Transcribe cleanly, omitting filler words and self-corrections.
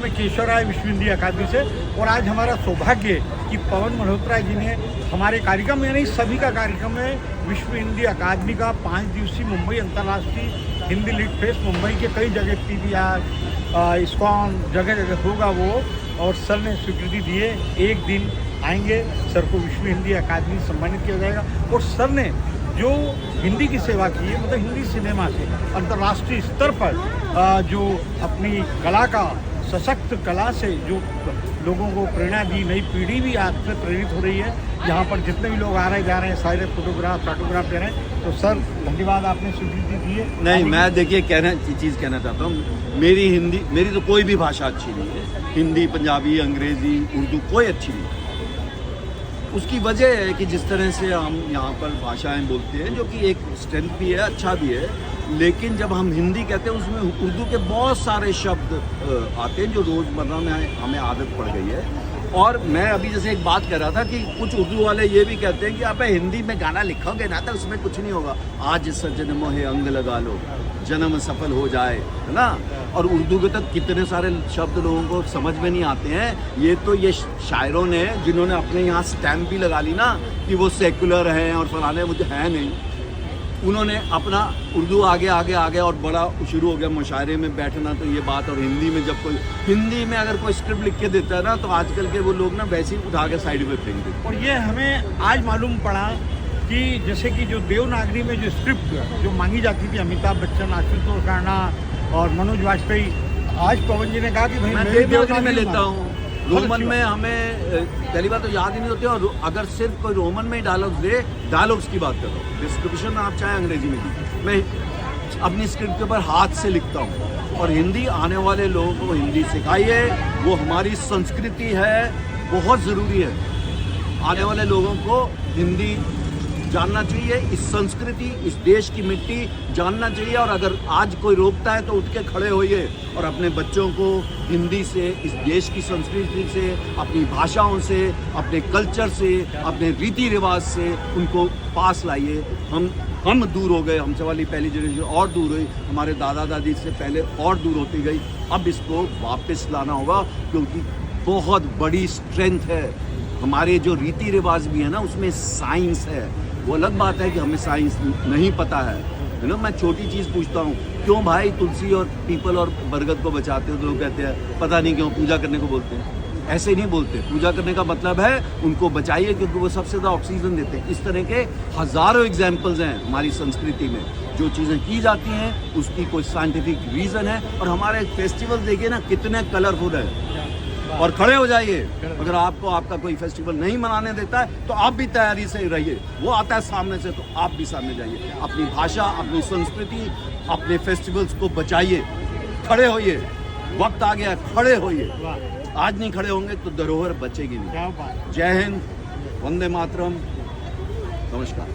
मैं केशव राय विश्व हिंदी अकादमी से, और आज हमारा सौभाग्य है कि पवन मल्होत्रा जी ने हमारे कार्यक्रम यानी सभी का कार्यक्रम है विश्व हिंदी अकादमी का 5 दिवसीय मुंबई अंतर्राष्ट्रीय हिंदी लिट फेस्ट मुंबई के कई जगह PVR इस्कॉन जगह जगह होगा वो, और सर ने स्वीकृति दी है। एक दिन आएंगे, सर को विश्व हिंदी अकादमी सम्मानित किया जाएगा। और सर ने जो हिंदी की सेवा की है, मतलब हिंदी सिनेमा से अंतर्राष्ट्रीय स्तर पर जो अपनी कला का सशक्त कला से जो लोगों को प्रेरणा दी, नई पीढ़ी भी आज से प्रेरित हो रही है। यहाँ पर जितने भी लोग आ रहे जा रहे हैं, सारे फोटोग्राफ दे रहे हैं। तो सर धन्यवाद, आपने स्वीकृति दी है। नहीं, मैं देखिए चीज़ कहना चाहता हूँ, मेरी तो कोई भी भाषा अच्छी नहीं है। हिंदी, पंजाबी, अंग्रेज़ी, उर्दू कोई अच्छी नहीं है। उसकी वजह है कि जिस तरह से हम यहाँ पर भाषाएं बोलते हैं, जो कि एक स्ट्रेंथ भी है, अच्छा भी है, लेकिन जब हम हिंदी कहते हैं उसमें उर्दू के बहुत सारे शब्द आते हैं जो रोज़मर्रा में हमें आदत पड़ गई है। और मैं अभी जैसे एक बात कह रहा था कि कुछ उर्दू वाले ये भी कहते हैं कि आप हिंदी में गाना लिखोगे ना तो उसमें कुछ नहीं होगा, आज सज्जन मोहे अंग लगा लो, जन्म सफल हो जाए, है ना। और उर्दू के तो कितने सारे शब्द लोगों को समझ में नहीं आते हैं। ये शायरों ने, जिन्होंने अपने यहाँ स्टैम्प भी लगा ली ना कि वो सेकुलर हैं और फलाने, मुझे है नहीं, उन्होंने अपना उर्दू आगे और बड़ा शुरू हो गया मुशायरे में बैठना। तो ये बात, और हिंदी में जब कोई हिंदी में अगर कोई स्क्रिप्ट लिख के देता है ना, तो आजकल के वो लोग ना वैसे ही उठा के साइड में फेंक देते। और ये हमें आज मालूम पड़ा कि जैसे कि जो देवनागरी में जो स्क्रिप्ट जो मांगी जाती थी, अमिताभ बच्चन, आशुतोष राणा और मनोज वाजपेयी, आज पवन जी ने कहा कि भाई मैं देवनागरी में लेता हूँ। रोमन में हमें पहली बार तो याद ही नहीं होती, और अगर सिर्फ कोई रोमन में ही डायलॉग्स दे, डायलॉग्स की बात कर रहा हूँ, डिस्क्रिप्शन आप चाहे अंग्रेजी में दी, मैं अपनी स्क्रिप्ट के ऊपर हाथ से लिखता हूँ। और हिंदी आने वाले लोगों को हिंदी सिखाइए, वो हमारी संस्कृति है, बहुत ज़रूरी है। आने वाले लोगों को हिंदी जानना चाहिए, इस संस्कृति, इस देश की मिट्टी जानना चाहिए। और अगर आज कोई रोकता है तो उठ के खड़े होइए और अपने बच्चों को हिंदी से, इस देश की संस्कृति से, अपनी भाषाओं से, अपने कल्चर से, अपने रीति रिवाज से उनको पास लाइए। हम दूर हो गए, हमसे वाली पहली जनरेशन और दूर हुई, हमारे दादा दादी से पहले और दूर होती गई। अब इसको वापस लाना होगा, क्योंकि बहुत बड़ी स्ट्रेंथ है। हमारे जो रीति रिवाज भी है ना, उसमें साइंस है। वो अलग बात है कि हमें साइंस नहीं पता है ना। मैं छोटी चीज़ पूछता हूँ, क्यों भाई तुलसी और पीपल और बरगद को बचाते हो? तो लोग कहते हैं पता नहीं क्यों, पूजा करने को बोलते हैं। ऐसे ही नहीं बोलते, पूजा करने का मतलब है उनको बचाइए, क्योंकि वो सबसे ज़्यादा ऑक्सीजन देते हैं। इस तरह के हज़ारों एग्जाम्पल्स हैं हमारी संस्कृति में। जो चीज़ें की जाती हैं उसकी कोई साइंटिफिक रीज़न है। और हमारे फेस्टिवल देखिए ना, कितने कलरफुल है। और खड़े हो जाइए, अगर आपको आपका कोई फेस्टिवल नहीं मनाने देता है तो आप भी तैयारी से रहिए। वो आता है सामने से तो आप भी सामने जाइए। अपनी भाषा, अपनी संस्कृति, अपने फेस्टिवल्स को बचाइए। खड़े होइए, वक्त आ गया, खड़े होइए। आज नहीं खड़े होंगे तो धरोहर बचेगी नहीं। जय हिंद, वंदे मातरम, नमस्कार।